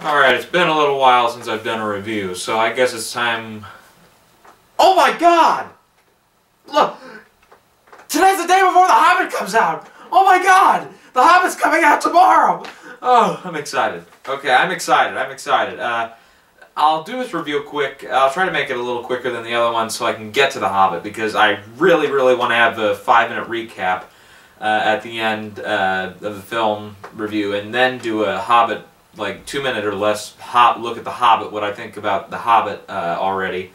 Alright, it's been a little while since I've done a review, so I guess it's time... Oh my god! Look! Today's the day before The Hobbit comes out! Oh my god! The Hobbit's coming out tomorrow! Oh, I'm excited. Okay, I'm excited. I'll do this review quick. I'll try to make it a little quicker than the other one so I can get to The Hobbit, because I really want to have a 5-minute recap at the end of the film review, and then do a Hobbit, like 2-minute or less look at The Hobbit, what I think about The Hobbit already.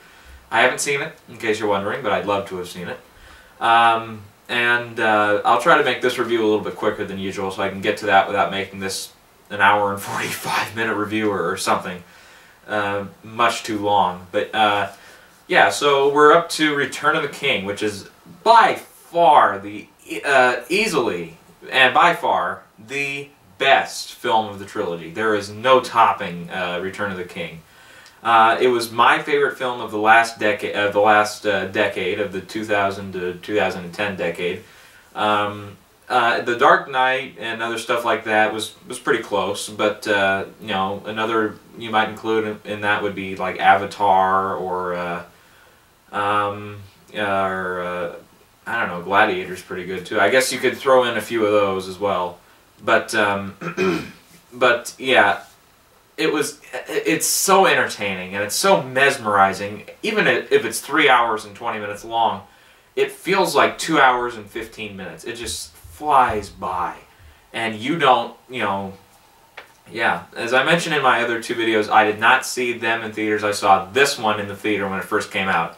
I haven't seen it, in case you're wondering, but I'd love to have seen it. I'll try to make this review a little bit quicker than usual so I can get to that without making this an hour and 45-minute review or something much too long. But yeah, so we're up to Return of the King, which is by far the easily and by far the best film of the trilogy. There is no topping Return of the King. It was my favorite film of the last decade, of the 2000 to 2010 decade. The Dark Knight and other stuff like that was pretty close, but you know, another you might include in that would be like Avatar or I don't know, Gladiator's pretty good too. I guess you could throw in a few of those as well, but but yeah. It's so entertaining and it's so mesmerizing. Even if it's 3 hours and 20 minutes long, it feels like 2 hours and 15 minutes. It just flies by. And you don't, you know, yeah. As I mentioned in my other 2 videos, I did not see them in theaters. I saw this one in the theater when it first came out.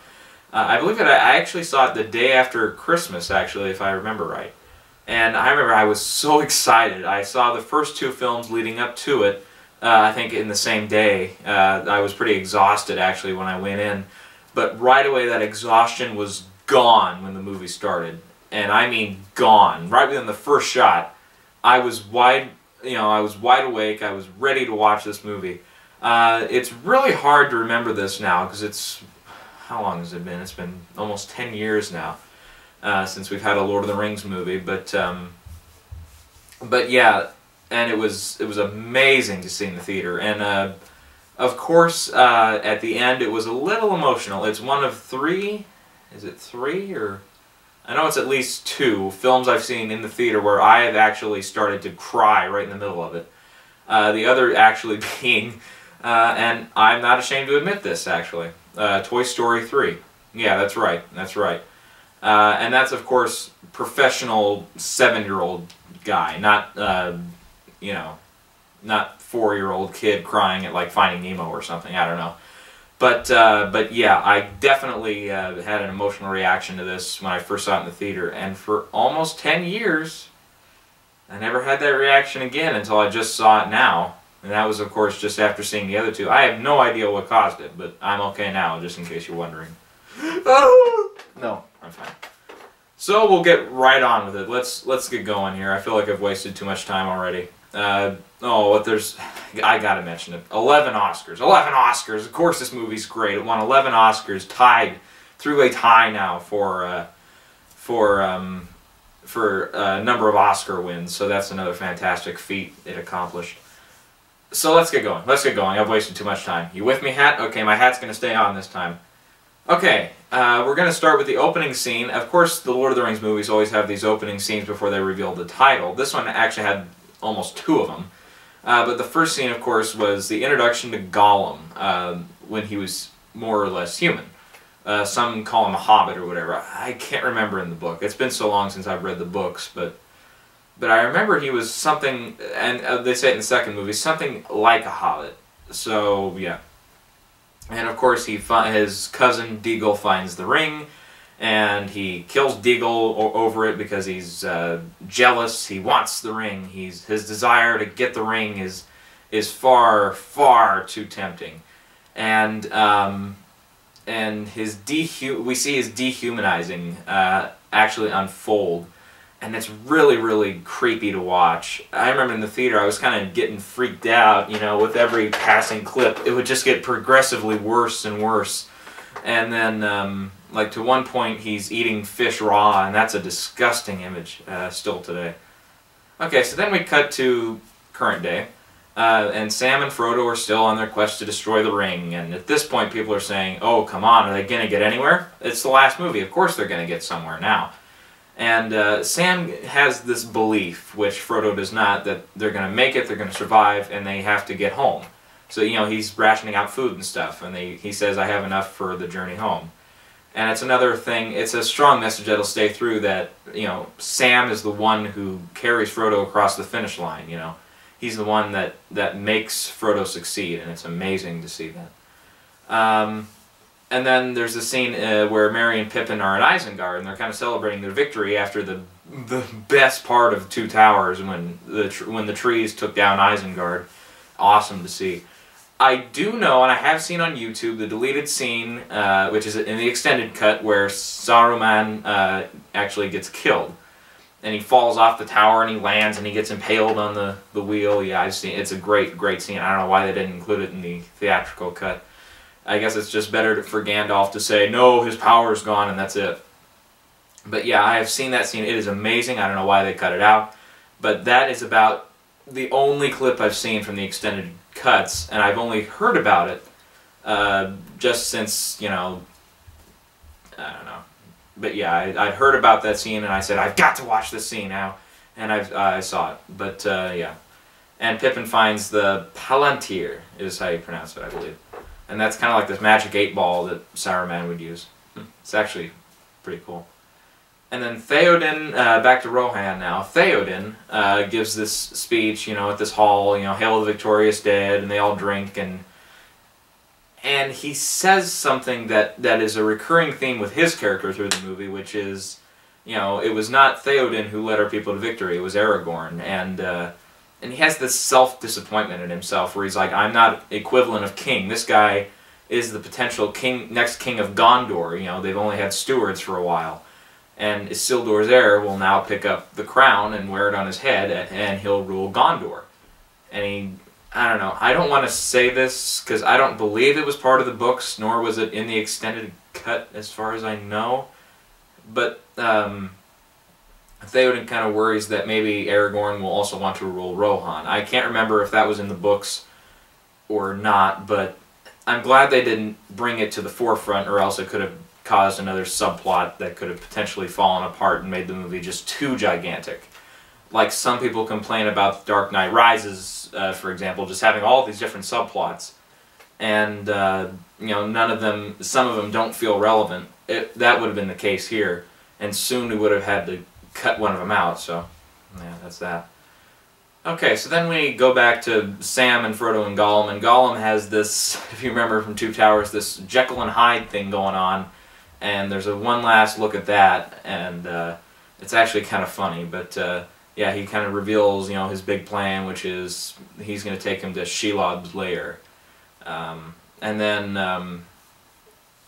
I believe that I actually saw it the day after Christmas, actually, if I remember right. And I remember I was so excited. I saw the first 2 films leading up to it. I think in the same day. I was pretty exhausted actually when I went in, but right away that exhaustion was gone when the movie started, and I mean gone. Right within the first shot, I was wide awake. I was ready to watch this movie. It's really hard to remember this now because it's, how long has it been? It's been almost 10 years now since we've had a Lord of the Rings movie, but yeah. And it was amazing to see in the theater, and of course at the end it was a little emotional. It's one of 3, is it 3 or I know it's at least 2 films I've seen in the theater where I have actually started to cry right in the middle of it. The other actually being, and I'm not ashamed to admit this actually, Toy Story 3. Yeah, that's right, and that's of course professional 7-year-old guy, not you know, not 4-year-old kid crying at like Finding Nemo or something. I don't know, but yeah, I definitely had an emotional reaction to this when I first saw it in the theater, and for almost 10 years, I never had that reaction again until I just saw it now, and that was of course just after seeing the other 2. I have no idea what caused it, but I'm okay now, just in case you're wondering. No, I'm fine. So we'll get right on with it. Let's get going here. I feel like I've wasted too much time already. I gotta mention it. 11 Oscars. 11 Oscars! Of course this movie's great. It won 11 Oscars, tied, three-way tie now for a number of Oscar wins, so that's another fantastic feat it accomplished. So let's get going. I've wasted too much time. You with me, hat? Okay, my hat's gonna stay on this time. Okay, we're going to start with the opening scene. Of course, the Lord of the Rings movies always have these opening scenes before they reveal the title. This one actually had almost 2 of them. But the first scene, of course, was the introduction to Gollum, when he was more or less human. Some call him a hobbit or whatever. I can't remember in the book. It's been so long since I've read the books, but I remember he was something, and they say it in the second movie, something like a hobbit. So, yeah. And of course, his cousin Deagle finds the ring, and he kills Deagle over it because he's jealous. He wants the ring. His desire to get the ring is far too tempting, and we see his dehumanizing actually unfold. And it's really creepy to watch. I remember in the theater I was kind of getting freaked out, you know, with every passing clip. It would just get progressively worse and worse. And then, like, to one point he's eating fish raw, and that's a disgusting image still today. Okay, so then we cut to current day. And Sam and Frodo are still on their quest to destroy the ring, and at this point people are saying, oh, come on, are they going to get anywhere? It's the last movie, of course they're going to get somewhere now. And Sam has this belief, which Frodo does not, that they're going to make it, they're going to survive, and they have to get home. So, you know, he's rationing out food and stuff, and he says, I have enough for the journey home. And it's another thing, it's a strong message that'll stay through that, you know, Sam is the one who carries Frodo across the finish line, you know. He's the one that makes Frodo succeed, and it's amazing to see that. And then there's a scene where Merry and Pippin are in Isengard, and they're kind of celebrating their victory after the best part of Two Towers, when the trees took down Isengard. Awesome to see. I do know, and I have seen on YouTube, the deleted scene, which is in the extended cut, where Saruman actually gets killed. And he falls off the tower, and he lands, and he gets impaled on the wheel. Yeah, I've seen it. It's a great, great scene. I don't know why they didn't include it in the theatrical cut. I guess it's just better for Gandalf to say, no, his power's gone, and that's it. But yeah, I have seen that scene. It is amazing. I don't know why they cut it out. But that is about the only clip I've seen from the extended cuts, and I've only heard about it just since, you know, I don't know. But yeah, I'd heard about that scene, and I said, I've got to watch this scene now. And I saw it. But yeah. And Pippin finds the Palantir, is how you pronounce it, I believe. And that's kind of like this magic 8-ball that Saruman would use. It's actually pretty cool. And then Theoden, back to Rohan now. Theoden gives this speech, you know, at this hall, you know, Hail the Victorious Dead, and they all drink, and he says something that is a recurring theme with his character through the movie, which is, you know, it was not Theoden who led our people to victory, it was Aragorn, and he has this self-disappointment in himself, where he's like, I'm not equivalent of king. This guy is the potential king, next king of Gondor. You know, they've only had stewards for a while. And Isildur's heir will now pick up the crown and wear it on his head, and he'll rule Gondor. And I don't know, I don't want to say this, because I don't believe it was part of the books, nor was it in the extended cut, as far as I know. But, Theoden kind of worries that maybe Aragorn will also want to rule Rohan. I can't remember if that was in the books or not, but I'm glad they didn't bring it to the forefront, or else it could have caused another subplot that could have potentially fallen apart and made the movie just too gigantic. Like some people complain about Dark Knight Rises, for example, just having all these different subplots, and you know, none of them, some of them don't feel relevant. That would have been the case here, and soon we would have had to cut one of them out, so yeah, that's that. Okay, so then we go back to Sam and Frodo and Gollum has this, if you remember from Two Towers, this Jekyll and Hyde thing going on, and there's one last look at that, and it's actually kind of funny, but yeah, he kind of reveals, you know, his big plan, which is he's going to take him to Shelob's lair. And then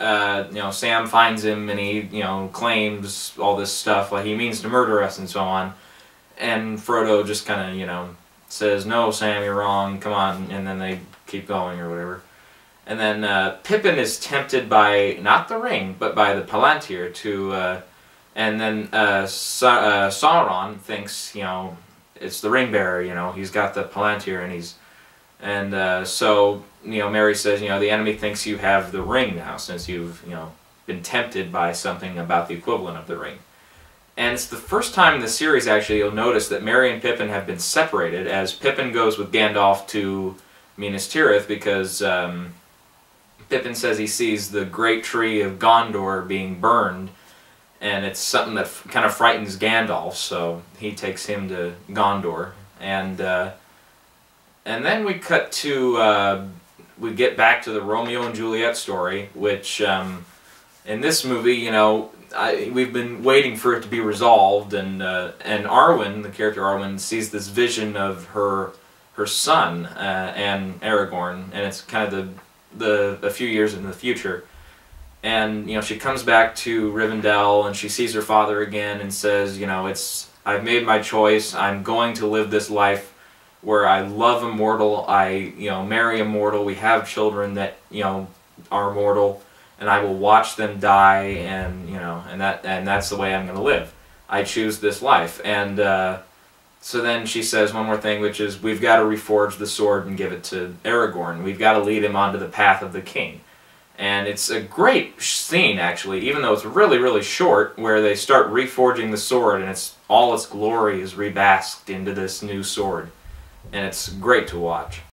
you know, Sam finds him, and he, you know, claims all this stuff, like he means to murder us and so on. And Frodo just kind of, you know, says, no, Sam, you're wrong, come on, and then they keep going or whatever. And then Pippin is tempted by, not the ring, but by the Palantir to, and then Sauron thinks, you know, it's the ring bearer, you know, he's got the Palantir, and so, you know, Merry says, you know, the enemy thinks you have the ring now, since you've, you know, been tempted by something about the equivalent of the ring. And it's the first time in the series, actually, you'll notice that Merry and Pippin have been separated, as Pippin goes with Gandalf to Minas Tirith, because Pippin says he sees the great tree of Gondor being burned, and it's something that kind of frightens Gandalf, so he takes him to Gondor. And then we cut to, we get back to the Romeo and Juliet story, which in this movie, you know, we've been waiting for it to be resolved, and Arwen, the character Arwen, sees this vision of her son and Aragorn, and it's kind of a few years in the future. And, you know, she comes back to Rivendell, and she sees her father again and says, you know, I've made my choice, I'm going to live this life where I love a mortal, I, you know, marry a mortal, we have children that, you know, are mortal, and I will watch them die, and, you know, and that's the way I'm going to live. I choose this life. And So then she says one more thing, which is, we've got to reforge the sword and give it to Aragorn. We've got to lead him onto the path of the king. And it's a great scene, actually, even though it's really, really short, where they start reforging the sword, and it's all its glory is rebasked into this new sword. And it's great to watch.